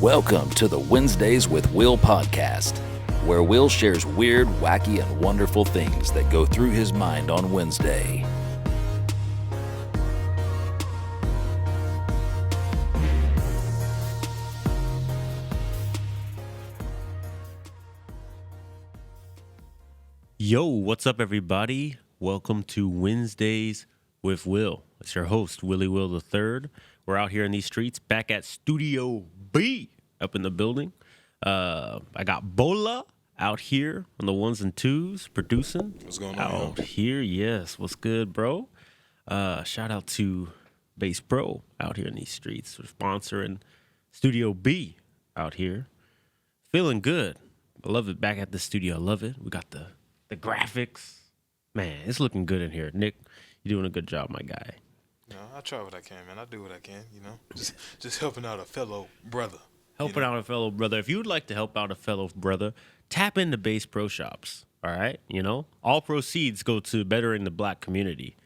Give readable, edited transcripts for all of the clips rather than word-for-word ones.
Welcome to the Wednesdays with Will podcast, where Will shares weird, wacky, and wonderful things that go through his mind on Wednesday. Yo, what's up, everybody? Welcome to Wednesdays with Will. It's your host, Willie Will III. We're out here in these streets, back at Studio B, up in the building. I got Bola out here on the ones and twos, producing. What's going on? Out here, yes. What's good, bro? Shout out to Bass Pro out here in these streets. We're sponsoring Studio B out here. Feeling good. I love it back at the studio. I love it. We got the graphics. Man, it's looking good in here. Nick, you're doing a good job, my guy. No, I try what I can, man. I do what I can, Just helping out a fellow brother. Helping out a fellow brother. If you would like to help out a fellow brother, tap into Bass Pro Shops, all right? All proceeds go to bettering the black community.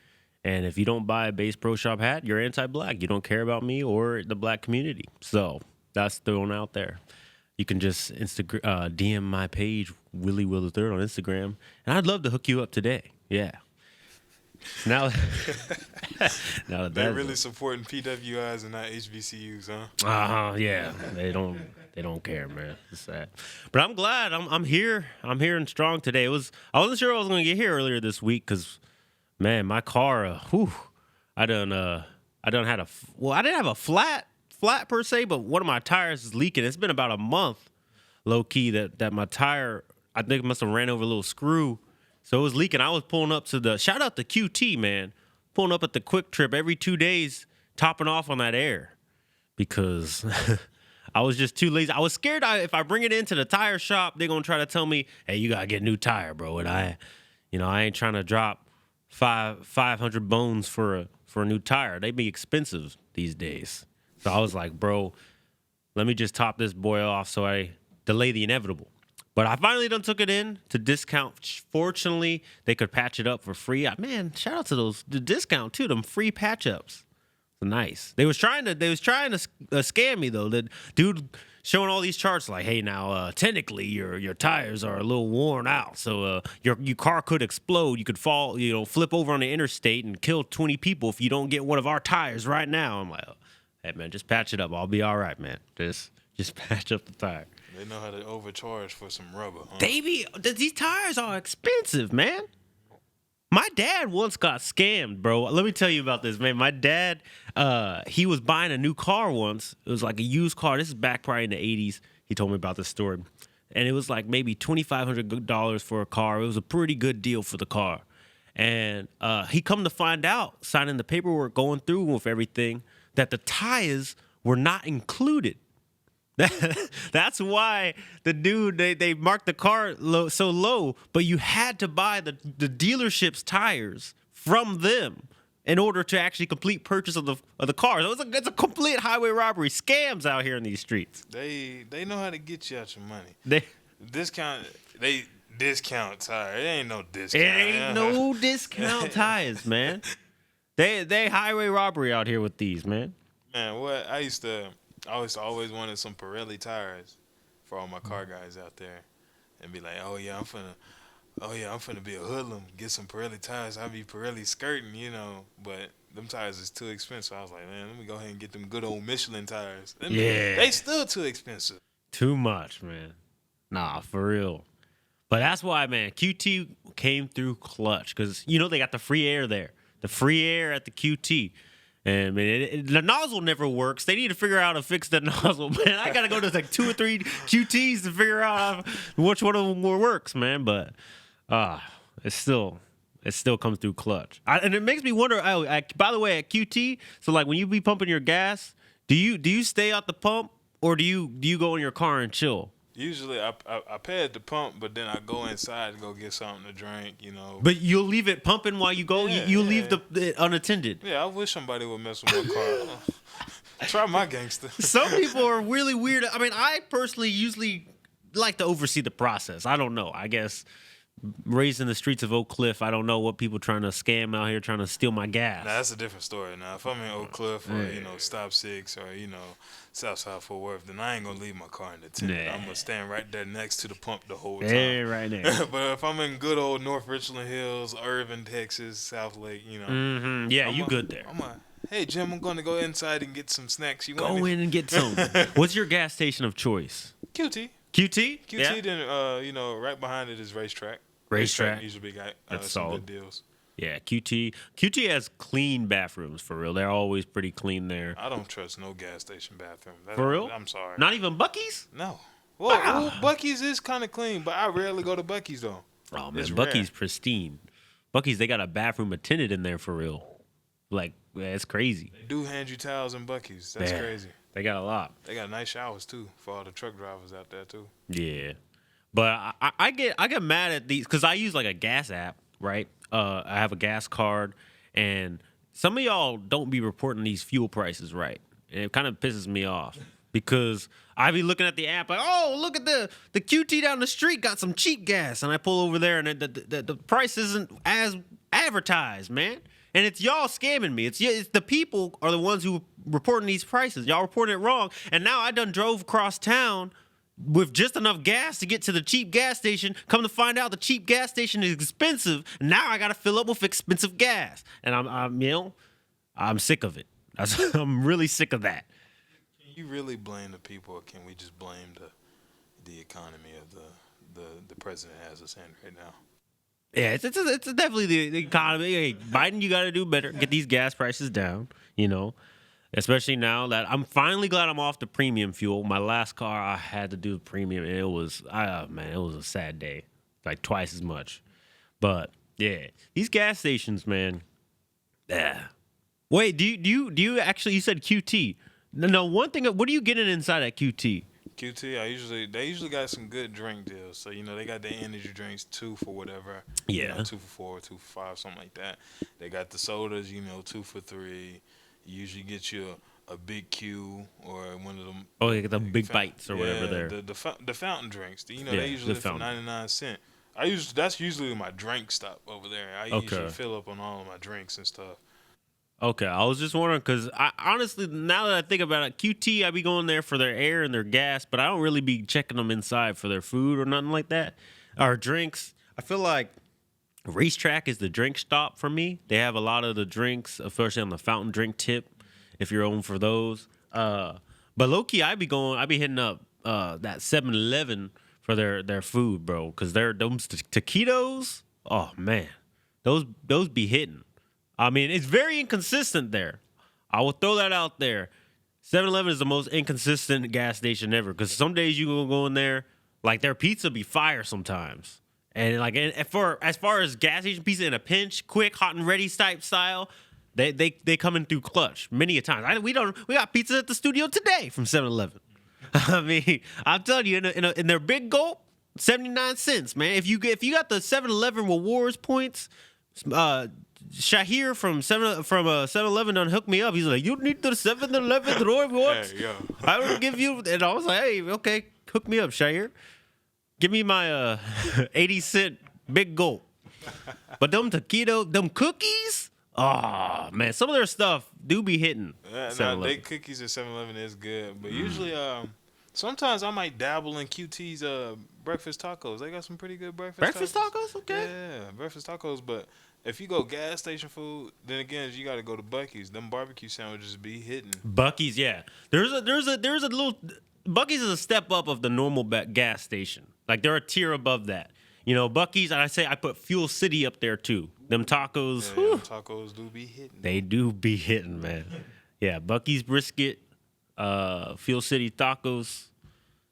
And if you don't buy a Bass Pro Shop hat, you're anti-black. You don't care about me or the black community. So that's thrown out there. You can just DM my page, Willie Will III on Instagram, and I'd love to hook you up today. Yeah. Now that They're really supporting PWIs and not HBCUs, huh? Yeah. They don't care, man. It's sad. But I'm glad I'm here. I'm here and strong today. I wasn't sure I was gonna get here earlier this week because, man, my car. I didn't have a flat per se, but one of my tires is leaking. It's been about a month, low key, that my tire, I think it must have ran over a little screw. So it was leaking. I was pulling up to shout out to QT, man. Pulling up at the Quick Trip every 2 days, topping off on that air because I was just too lazy. I was scared if I bring it into the tire shop, they're going to try to tell me, hey, you got to get a new tire, bro. And I ain't trying to drop 500 bones for a new tire. They be expensive these days. So I was like, bro, let me just top this boy off so I delay the inevitable. But I finally done took it in to discount. Fortunately, they could patch it up for free. Man, shout out to the discount too, them free patch ups. Nice. They was trying to scam me though. The dude showing all these charts like, hey, now technically your tires are a little worn out, so your car could explode. You could fall, flip over on the interstate and kill 20 people if you don't get one of our tires right now. I'm like, hey, man, just patch it up. I'll be all right, man. Just patch up the tire. They know how to overcharge for some rubber, huh? These tires are expensive, man. My dad once got scammed, bro. Let me tell you about this, man. My dad, he was buying a new car once. It was like a used car. This is back probably in the 80s. He told me about this story. And it was like maybe $2,500 for a car. It was a pretty good deal for the car. And he come to find out, signing the paperwork, going through with everything, that the tires were not included. That's why the dude, they marked the car so low, but you had to buy the dealership's tires from them in order to actually complete purchase of the car. So it's a complete highway robbery. Scams out here in these streets. They know how to get you out your money. They discount tire. It ain't no discount. It ain't no discount tires, man. They highway robbery out here with these, man. Man, what I used to always wanted some Pirelli tires for all my car guys out there, and be like, I'm finna be a hoodlum, get some Pirelli tires. I be Pirelli skirting, but them tires is too expensive. I was like, man, let me go ahead and get them good old Michelin tires. They still too expensive. Too much, man. Nah, for real. But that's why, man, QT came through clutch because they got the free air there, the free air at the QT. And man, the nozzle never works. They need to figure out how to fix the nozzle, man. I gotta go to like 2 or 3 QTs to figure out which one of them works, man. But it still comes through clutch. And it makes me wonder. By the way, at QT, so like when you be pumping your gas, do you stay out the pump or do you go in your car and chill? Usually I pay at the pump, but then I go inside to go get something to drink, But you'll leave it pumping while you go? Yeah, you leave the unattended? Yeah, I wish somebody would mess with my car. Try my gangster. Some people are really weird. I mean, I personally usually like to oversee the process. I don't know. I guess raised in the streets of Oak Cliff. I don't know what people trying to scam out here trying to steal my gas. Now that's a different story. Now if I'm in Oak Cliff or Stop 6 or Southside Fort Worth, then I ain't gonna leave my car in the tent. Nah. I'm gonna stand right there next to the pump the whole time. Yeah, right there. But if I'm in good old North Richland Hills, Irving, Texas, South Lake, Yeah, you good there. Hey Jim, I'm gonna go inside and get some snacks. You Go want in and get some. What's your gas station of choice? QT. QT? QT. Then right behind it is Racetrack. Racetrack. Usually got That's some solid. good deals. Yeah, QT. QT has clean bathrooms, for real. They're always pretty clean there. I don't trust no gas station bathroom. For real? I'm sorry. Not even Buc-ee's? No. Well, Buc-ee's is kind of clean, but I rarely go to Buc-ee's though. Oh man, It's Buc-ee's rare. pristine. Buc-ee's, they got a bathroom attendant in there for real. Like, it's crazy. They do hand you towels in Buc-ee's. That's Yeah. crazy. They got a lot. They got nice showers too for all the truck drivers out there too. Yeah, but I get mad at these because I use like a gas app, right? I have a gas card, and some of y'all don't be reporting these fuel prices right, and it kind of pisses me off because I be looking at the app like, oh, look at the QT down the street got some cheap gas, and I pull over there and the price isn't as advertised, man. And it's y'all scamming me. It's the people are the ones who reporting these prices. Y'all reporting it wrong. And now I done drove across town with just enough gas to get to the cheap gas station. Come to find out the cheap gas station is expensive. And now I got to fill up with expensive gas. And I'm sick of it. I'm really sick of that. Can you really blame the people, or can we just blame the economy of the president has us in right now? Yeah, it's definitely the economy. Hey, Biden, you got to do better. Get these gas prices down, especially now that I'm finally glad I'm off the premium fuel. My last car, I had to do premium, and it was a sad day, like twice as much. But yeah, these gas stations, man. Yeah. Wait, do you actually? You said QT. No, one thing. What are you getting inside at QT? QT, they usually got some good drink deals. So, they got the energy drinks 2 for whatever. Yeah. 2 for $4, 2 for $5, something like that. They got the sodas, 2 for $3. You usually get you a Big Q or one of them. Oh, they got the big bites or whatever there. The fountain drinks. They Yeah, usually the for fountain. 99 cents. That's usually my drink stop over there. I Okay. usually fill up on all of my drinks and stuff. Okay, I was just wondering because I honestly, now that I think about it, QT, I be going there for their air and their gas, but I don't really be checking them inside for their food or nothing like that, or drinks. I feel like Racetrack is the drink stop for me. They have a lot of the drinks, especially on the fountain drink tip, if you're on for those. But low key, I be hitting up that 7-Eleven for their food, bro, because those taquitos. Oh man, those be hitting. I mean, it's very inconsistent there. I will throw that out there. 7-Eleven is the most inconsistent gas station ever because some days you gonna go in there, like their pizza be fire sometimes. And like as far as gas station pizza in a pinch, quick, hot and ready type style, they come in through clutch many a time. We got pizza at the studio today from 7-Eleven. I mean, I'm telling you, in their big gulp, 79 cents, man. If you got the 7-Eleven rewards points, Shahir from 7-Eleven done hooked me up. He's like, you need the 7-Eleven rewards. Hey, yo. I will give you, and I was like, hey, okay, hook me up, Shahir. Give me my 80-cent big gulp. But them taquito, them cookies, oh man, some of their stuff do be hitting. They cookies at 7-Eleven is good, but usually, sometimes I might dabble in QT's breakfast tacos. They got some pretty good breakfast tacos. Okay. Yeah, breakfast tacos. But if you go gas station food, then again, you got to go to Buc-ee's. Them barbecue sandwiches be hitting. Buc-ee's, yeah. There's a little. Buc-ee's is a step up of the normal gas station. Like they're a tier above that. Buc-ee's, and I put Fuel City up there too. Them tacos, Yeah, them tacos do be hitting. they do be hitting, man. Yeah, Buc-ee's brisket, Fuel City tacos.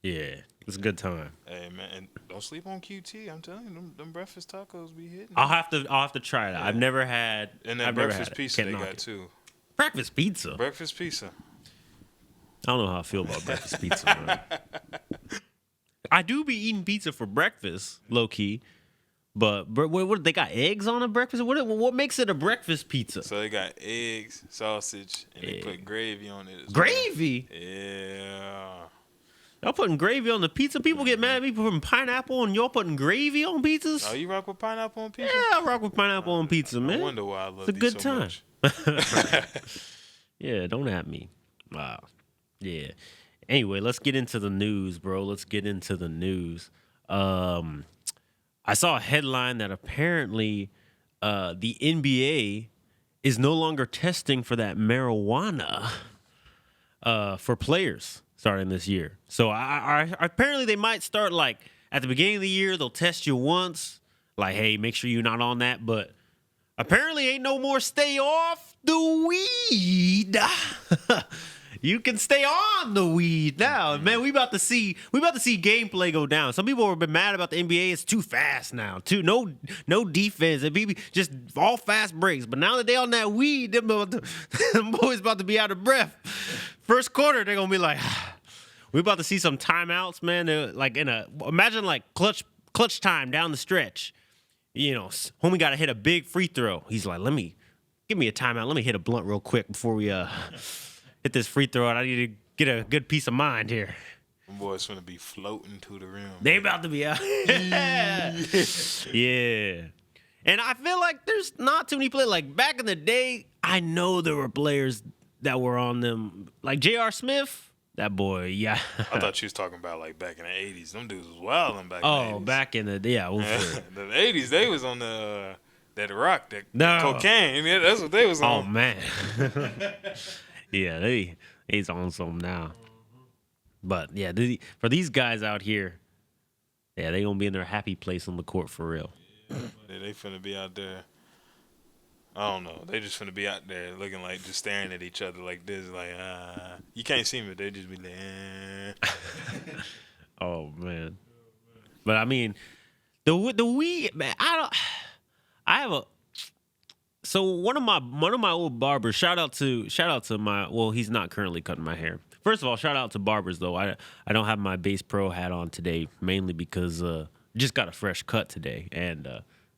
Yeah, it's a good time. Hey man, and don't sleep on QT. I'm telling you, them breakfast tacos be hitting. I'll have to try it. Yeah. I've never had. And that I've never breakfast had it. pizza Can't they knock got it. too. Breakfast pizza. Breakfast pizza. I don't know how I feel about breakfast pizza, man. I do be eating pizza for breakfast, low key. But what they got eggs on a breakfast? What makes it a breakfast pizza? So they got eggs, sausage, and they put gravy on it. As Gravy? Well. Yeah. Y'all putting gravy on the pizza? People get mad at me for putting pineapple and y'all putting gravy on pizzas? Oh, you rock with pineapple on pizza? Yeah, I rock with pineapple on pizza, man. I wonder why I love it's a good so time. much. Yeah, don't at me. Wow. Yeah. Anyway, let's get into the news, bro. Let's get into the news. I saw a headline that apparently the NBA is no longer testing for that marijuana for players starting this year. So apparently they might start like at the beginning of the year, they'll test you once, like, hey, make sure you're not on that. But apparently ain't no more stay off the weed. You can stay on the weed now. Man, we about to see gameplay go down. Some people have been mad about the NBA. It's too fast now. No defense. It be just all fast breaks. But now that they on that weed, them boys about to be out of breath. First quarter, they're gonna be like, we about to see some timeouts, man. They're like imagine like clutch time down the stretch. You know, homie got to hit a big free throw. He's like, give me a timeout. Let me hit a blunt real quick before we hit this free throw. I need to get a good peace of mind here. Them boys gonna be floating to the rim. They about to be out. Yeah. And I feel like there's not too many players. Like back in the day, I know there were players that were on them. Like J.R. Smith. That boy, yeah. I thought you was talking about like back in the 80s. Them dudes was wilding back in the 80s. Oh, back in the yeah. The 80s, they was on that rock, that cocaine. Yeah, that's what they was on. Oh man. Yeah, he's on some now. But yeah, for these guys out here, yeah, they gonna be in their happy place on the court for real. Yeah, they finna be out there. I don't know. They just finna be out there looking like just staring at each other like this, like you can't see me. They just be like, Oh man. But I mean, the weed, man. So one of my old barbers. Shout out to my. Well, he's not currently cutting my hair. First of all, shout out to barbers though. I don't have my Base Pro hat on today, mainly because just got a fresh cut today, and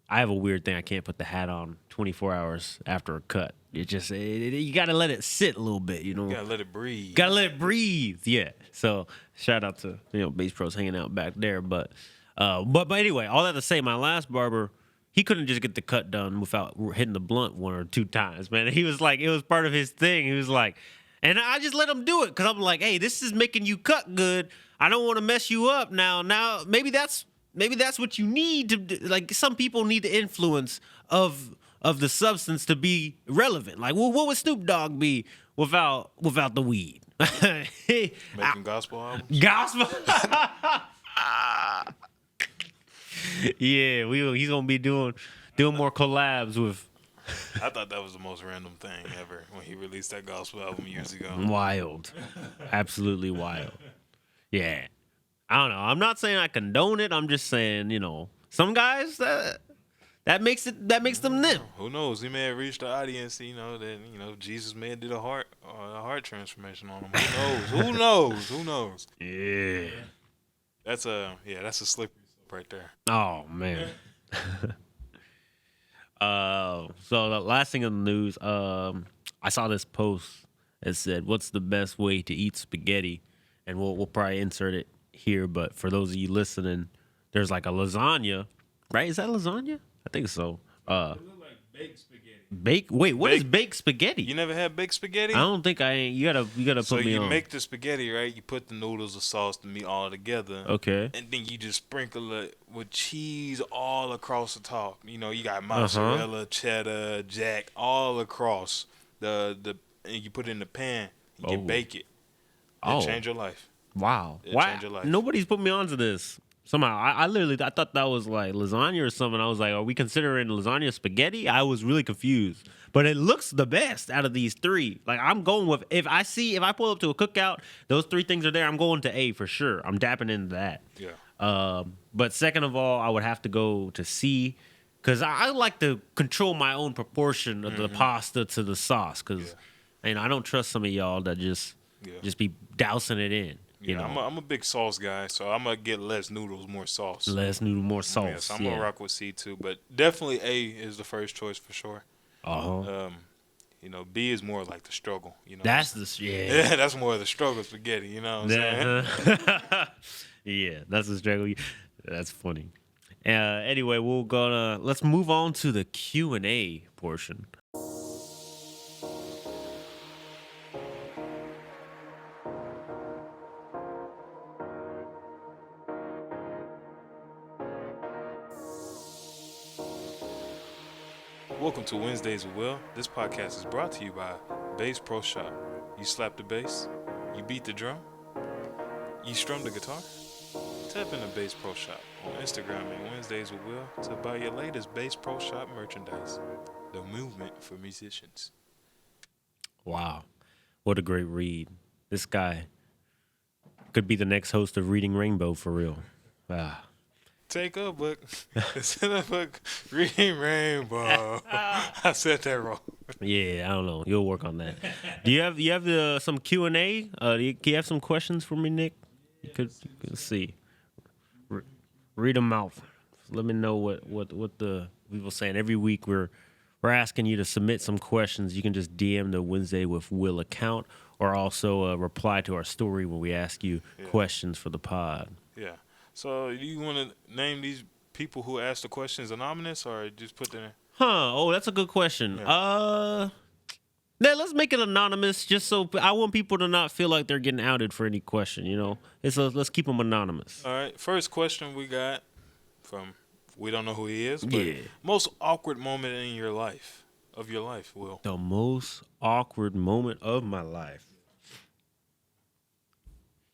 I have a weird thing. I can't put the hat on 24 hours after a cut. It just you gotta let it sit a little bit, you know. you gotta let it breathe. Gotta let it breathe. Yeah. So shout out to Base Pros hanging out back there, but anyway, all that to say, my last barber, he couldn't just get the cut done without hitting the blunt one or two times, man. He was like, it was part of his thing. He was like, and I just let him do it because I'm like, hey, this is making you cut good. I don't want to mess you up now. Now maybe that's what you need to do. Like some people need the influence of the substance to be relevant. Like, well, what would Snoop Dogg be without the weed? Making gospel albums. Gospel. Yeah, he's gonna be doing more collabs with. I thought that was the most random thing ever when he released that gospel album years ago. Wild, absolutely wild. Yeah, I don't know. I'm not saying I condone it. I'm just saying, some guys that makes them them. Who knows? He may have reached the audience. That Jesus may have did a heart transformation on him. Who knows? Who knows? Yeah, that's a slippery slope right there. Oh man. So the last thing in the news, I saw this post. It said, "What's the best way to eat spaghetti?" And we'll probably insert it here. But for those of you listening, there's like a lasagna, right? Is that lasagna? I think so. It look like baked spaghetti. What is baked spaghetti? You never had baked spaghetti? I don't think I ain't. You gotta put me on. So you make the spaghetti, right? You put the noodles, the sauce, the meat all together. Okay. And then you just sprinkle it with cheese all across the top. You got mozzarella, cheddar, jack, all across and you put it in the pan. You can bake it. It'll change your life. Wow. It'll change your life. Nobody's put me onto this. Somehow, I thought that was like lasagna or something. I was like, are we considering lasagna spaghetti? I was really confused. But it looks the best out of these three. Like, I'm going with, if I pull up to a cookout, those three things are there, I'm going to A for sure. I'm dapping into that. Yeah. But second of all, I would have to go to C, because I like to control my own proportion of the pasta to the sauce, because I don't trust some of y'all that just be dousing it in. I'm a big sauce guy, so I'm gonna get less noodles, more sauce. Less noodle, more sauce. Yeah, so I'm gonna rock with C too, but definitely A is the first choice for sure. You know, B is more like the struggle. You know, That's yeah, that's more of the struggle spaghetti. You know what I'm saying? Yeah, that's the struggle. That's funny. Anyway, let's move on to the Q&A portion. Welcome to Wednesdays with Will. This podcast is brought to you by Bass Pro Shop. You slap the bass, you beat the drum, you strum the guitar. Tap into Bass Pro Shop on Instagram and Wednesdays with Will to buy your latest Bass Pro Shop merchandise. The movement for musicians. Wow, what a great read! This guy could be the next host of Reading Rainbow for real. Ah. Take a book. It's in a book. Reading Rainbow. I said that wrong. Yeah, I don't know. You'll work on that. Do you have some Q&A? Do you have some questions for me, Nick? You could see. Read them out. Let me know what the people saying. Every week we're asking you to submit some questions. You can just DM the Wednesday with Will account, or also reply to our story when we ask you questions for the pod. Yeah. So, do you want to name these people who asked the questions anonymous, or just put them in? Oh, that's a good question. Yeah, let's make it anonymous, just so I want people to not feel like they're getting outed for any question. You know, let's keep them anonymous. All right. First question we got from, we don't know who he is, but most awkward moment in your life, Will. The most awkward moment of my life.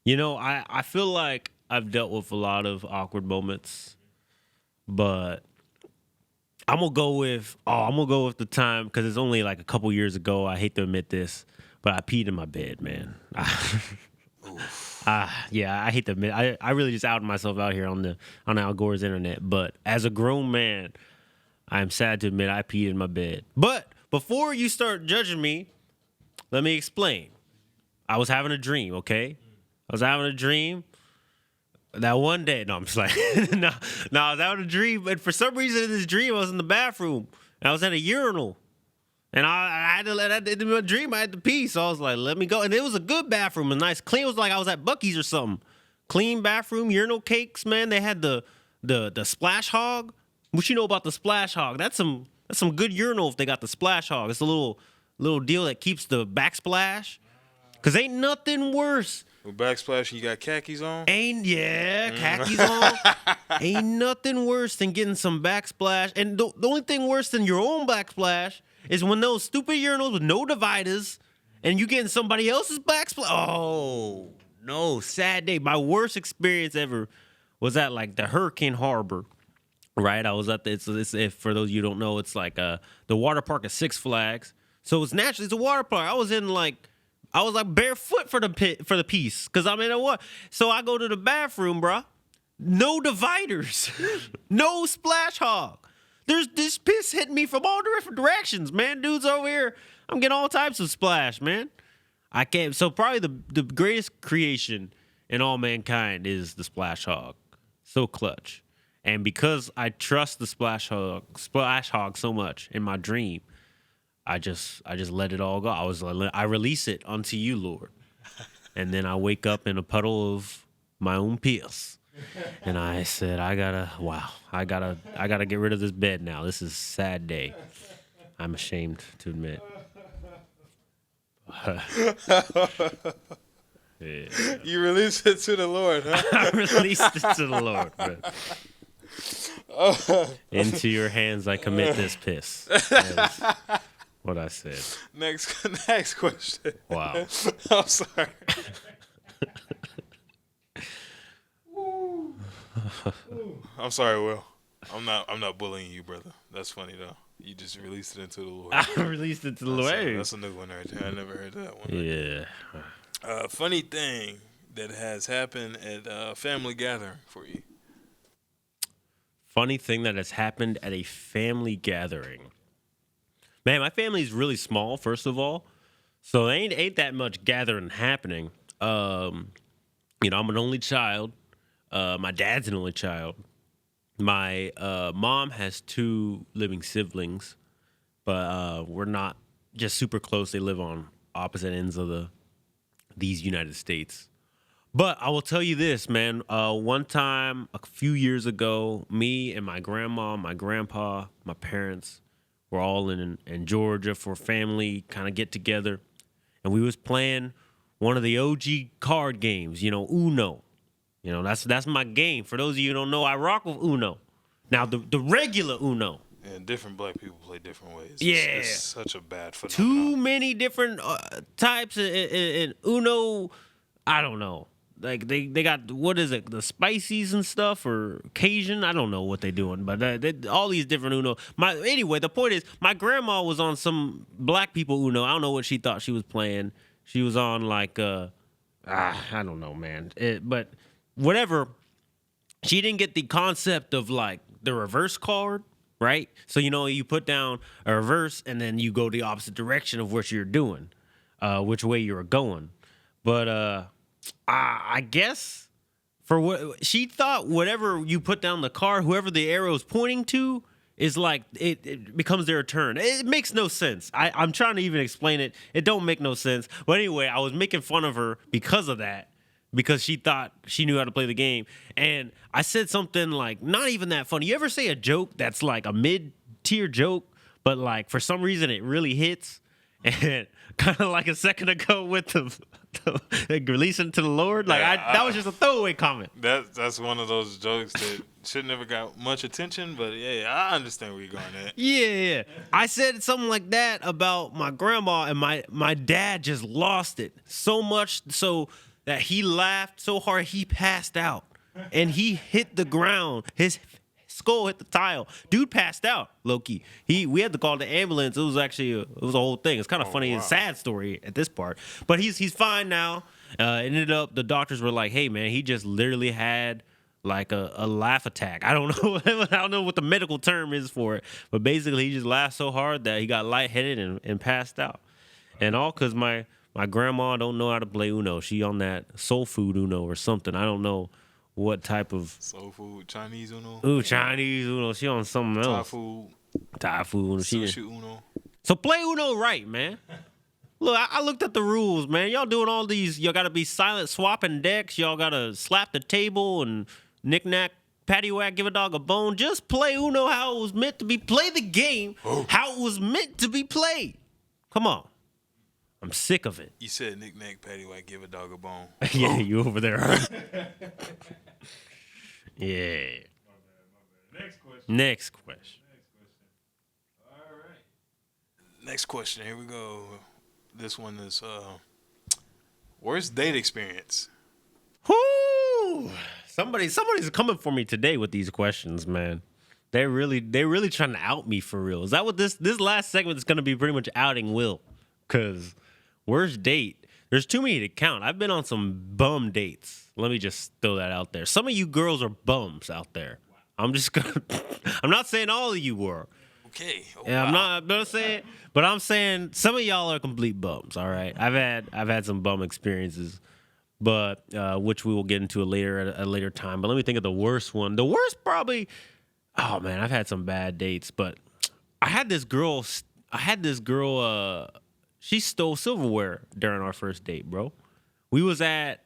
You know, I feel like I've dealt with a lot of awkward moments, but I'm gonna go with the time, because it's only like a couple years ago. I hate to admit this, but I peed in my bed, man. Yeah, I hate to admit. I really just outed myself out here on Al Gore's internet. But as a grown man, I'm sad to admit I peed in my bed. But before you start judging me, let me explain. I was having a dream, okay? I was having a dream. That one day, no, I'm just like, no, I was having a dream, and for some reason in this dream, I was in the bathroom, and I was at a urinal, and I had to in my dream, I had to pee, so I was like, let me go, and it was a good bathroom, a nice, clean. It was like I was at Buc-ee's or something. Clean bathroom, urinal cakes, man. They had the Splash Hog. What you know about the Splash Hog? That's some good urinal if they got the Splash Hog. It's a little deal that keeps the backsplash, cause ain't nothing worse. With backsplash, you got khakis on? Khakis on. Ain't nothing worse than getting some backsplash. And the only thing worse than your own backsplash is when those stupid urinals with no dividers and you getting somebody else's backsplash. Oh, no, sad day. My worst experience ever was at like the Hurricane Harbor, right? I was at if for those of you who don't know, it's like the water park at Six Flags. So it's a water park. I was like barefoot for the piece, because I'm in a what? So I go to the bathroom, bruh. No dividers, no Splash Hog. There's this piss hitting me from all different directions, man. Dudes over here, I'm getting all types of splash, man. I can't. So probably the greatest creation in all mankind is the Splash Hog. So clutch, and because I trust the Splash Hog so much in my dream, I just let it all go. I release it unto you, Lord. And then I wake up in a puddle of my own piss. And I said, I gotta get rid of this bed now. This is a sad day. I'm ashamed to admit. Yeah. You released it to the Lord, huh? I released it to the Lord, bro. Into your hands I commit this piss. That is what I said. Next question. Wow. I'm sorry. I'm sorry, Will. I'm not bullying you, brother. That's funny though. You just released it into the Lord. I released it to the Lord. That's a new one right there. I never heard that one. Yeah. Funny thing that has happened at a family gathering for you. Funny thing that has happened at a family gathering. Man, my family is really small, first of all. So there ain't that much gathering happening. I'm an only child. My dad's an only child. My mom has 2 living siblings, but we're not just super close. They live on opposite ends of these United States. But I will tell you this, man. One time, a few years ago, me and my grandma, my grandpa, my parents were all in Georgia for family kind of get together, and we was playing one of the OG card games. You know, Uno. You know, that's my game. For those of you who don't know, I rock with Uno. Now the regular Uno. And different black people play different ways. Yeah. It's such a bad phenomenon. Too many different types in Uno. I don't know. Like they got, what is it, the spices and stuff, or Cajun? I don't know what they're doing, but all these different Uno. Anyway, the point is, my grandma was on some black people Uno. I don't know what she thought she was playing. She was on like I don't know, man. But whatever. She didn't get the concept of like the reverse card. Right? So, you know, you put down a reverse and then you go the opposite direction of what you're doing, which way you're going. But I guess for what she thought, whatever you put down the card, whoever the arrow is pointing to is like, it becomes their turn. It makes no sense. I'm trying to even explain it. It don't make no sense. But anyway, I was making fun of her because of that. Because she thought she knew how to play the game. And I said something like, not even that funny. You ever say a joke that's like a mid-tier joke, but like for some reason it really hits? And kind of like a second ago with the releasing to the Lord. Like that was just a throwaway comment. That's one of those jokes that should never got much attention, but yeah, I understand where you're going at. Yeah. I said something like that about my grandma, and my dad just lost it so much so that he laughed so hard he passed out, and he hit the ground. His skull hit the tile. Dude passed out. Low-key. We had to call the ambulance. It was a whole thing. It's kind of funny. Wow. It's a sad story at this part, but he's fine now. Ended up, the doctors were like, "Hey man, he just literally had like a laugh attack." I don't know. I don't know what the medical term is for it, but basically he just laughed so hard that he got lightheaded and passed out, and all because my grandma don't know how to play Uno. She on that soul food Uno or something. I don't know what type of soul food, Chinese Uno. Ooh, Chinese Uno. She on something else. Thai food. Sushi Uno. So play Uno right, man. Look, I looked at the rules, man. Y'all doing all these. Y'all got to be silent swapping decks. Y'all got to slap the table and knick-knack, paddywhack, give a dog a bone. Just play Uno how it was meant to be. Play the game how it was meant to be played. Come on. I'm sick of it. You said knick-knack, paddywhack, give a dog a bone. Yeah, you over there. Yeah. My bad. Next question. All right. Next question. Here we go. This one is worst date experience. Whoo! Somebody's coming for me today with these questions, man. They're really trying to out me for real. Is that what this last segment is going to be? Pretty much outing Will, because worst date. There's too many to count. I've been on some bum dates. Let me just throw that out there. Some of you girls are bums out there. I'm not saying all of you were. Okay. Yeah, I'm not saying, but I'm saying some of y'all are complete bums. All right, I've had some bum experiences, but which we will get into at a later time. But let me think of the worst one. The worst probably. Oh man, I've had some bad dates, but I had this girl. She stole silverware during our first date, bro. We was at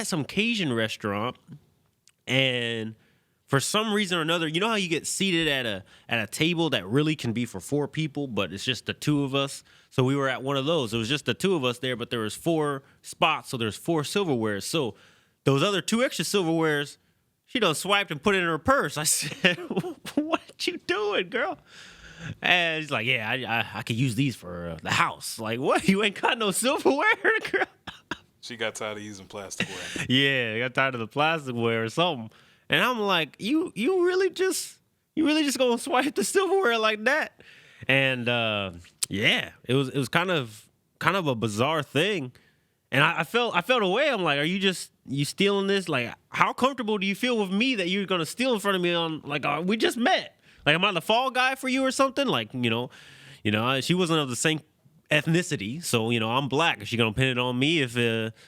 some Cajun restaurant, and for some reason or another, you know how you get seated at a table that really can be for 4 people, but it's just the 2 of us. So we were at one of those. It was just the 2 of us there, but there was 4 spots, so there's 4 silverwares. So those other 2 extra silverwares, she done swiped and put it in her purse. I said, "What you doing, girl?" And she's like, "Yeah, I could use these for the house." Like, what? You ain't got no silverware, girl? She got tired of using plasticware. Yeah, I got tired of the plasticware or something. And I'm like, you really just gonna swipe the silverware like that? And yeah, it was kind of a bizarre thing. And I felt away. I'm like, are you stealing this? Like, how comfortable do you feel with me that you're gonna steal in front of me on, like, we just met? Like, am I the fall guy for you or something? Like, you know, she wasn't of the same ethnicity, so I'm black. Is she gonna pin it on me if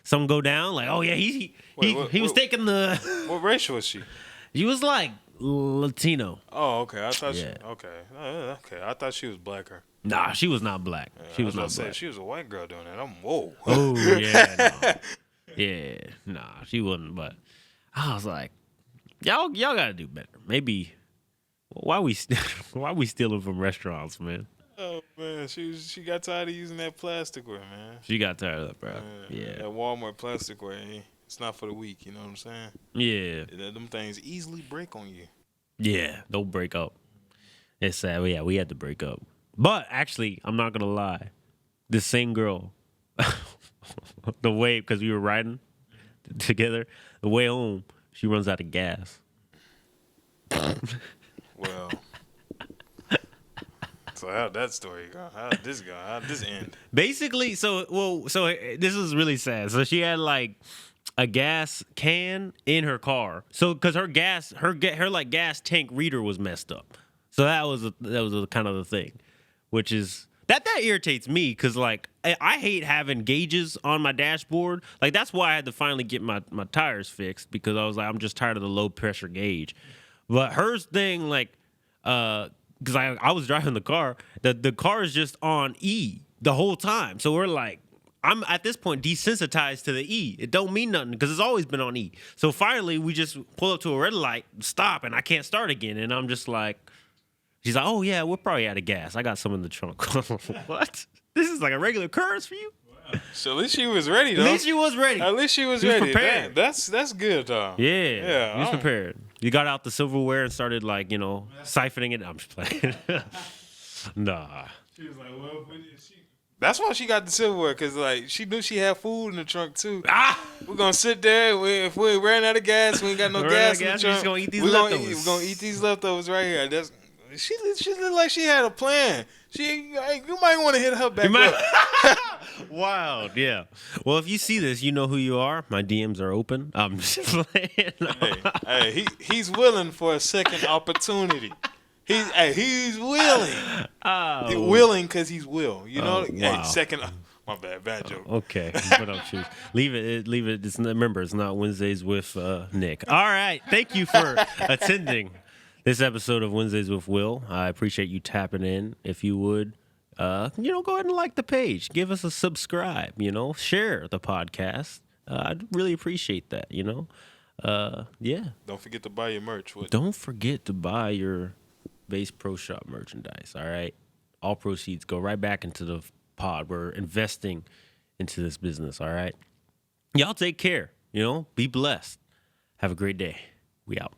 something go down? Like, oh yeah, he was taking the. What race was she? She was like Latino. Oh, okay. I thought Yeah. she. Okay. Okay. I thought she was blacker. Nah, she was not black. She was I not about to say, black. if she was a white girl doing that, I'm whoa. Oh yeah, no. Yeah, nah, she wasn't. But I was like, y'all gotta do better. Maybe why we stealing from restaurants, man? Oh man, she got tired of using that plasticware, man. She got tired of that, bro. Yeah, That Walmart plasticware, it's not for the weak. You know what I'm saying? yeah, Them things easily break on you. yeah. Don't break up. It's sad. Yeah, we had to break up. But actually, I'm not gonna lie. This same girl, the way because we were riding together, the way home, she runs out of gas. Well, so how'd that story go? How'd this go? How'd this end? Basically, so this is really sad. So she had like a gas can in her car. So because her like gas tank reader was messed up. So that was kind of the thing, which is that irritates me because like I hate having gauges on my dashboard. Like that's why I had to finally get my tires fixed because I was like I'm just tired of the low pressure gauge. But hers thing like because I was driving the car, the car is just on E the whole time. So we're like, I'm at this point desensitized to the E. It don't mean nothing because it's always been on E. So finally, we just pull up to a red light, stop, and I can't start again. And I'm just like, she's like, oh yeah, we're probably out of gas. I got some in the trunk. What? This is like a regular occurrence for you? So at least she was ready, though. At least she was ready. At least she was She was ready. prepared. That's good, though. Yeah, he was I don't- prepared. You got out the silverware and started like siphoning it. I'm just playing. Nah. She was like, well, she. That's why she got the silverware, because like she knew she had food in the trunk too. Ah. We're gonna sit there. If we ran out of gas, we ain't got no Ran out gas of in the gas, trunk. we just gonna eat these We're leftovers. Gonna eat these leftovers right here. She looked like she had a plan. You might want to hit her back up. Wild, yeah. Well, if you see this, you know who you are. My DMs are open. I'm just playing. He's willing for a second opportunity. He's willing. Oh. He's willing because he's will. You know. wow. Hey, second. My bad joke. Okay, but I'll choose. Leave it. Remember, it's not Wednesdays with Nick. All right. Thank you for attending this episode of Wednesdays with Will. I appreciate you tapping in. If you would, go ahead and like the page. Give us a subscribe. Share the podcast. I'd really appreciate that. Yeah. Don't forget to buy your merch. Don't forget to buy your Base Pro Shop merchandise. All right. All proceeds go right back into the pod. We're investing into this business. All right. Y'all take care. Be blessed. Have a great day. We out.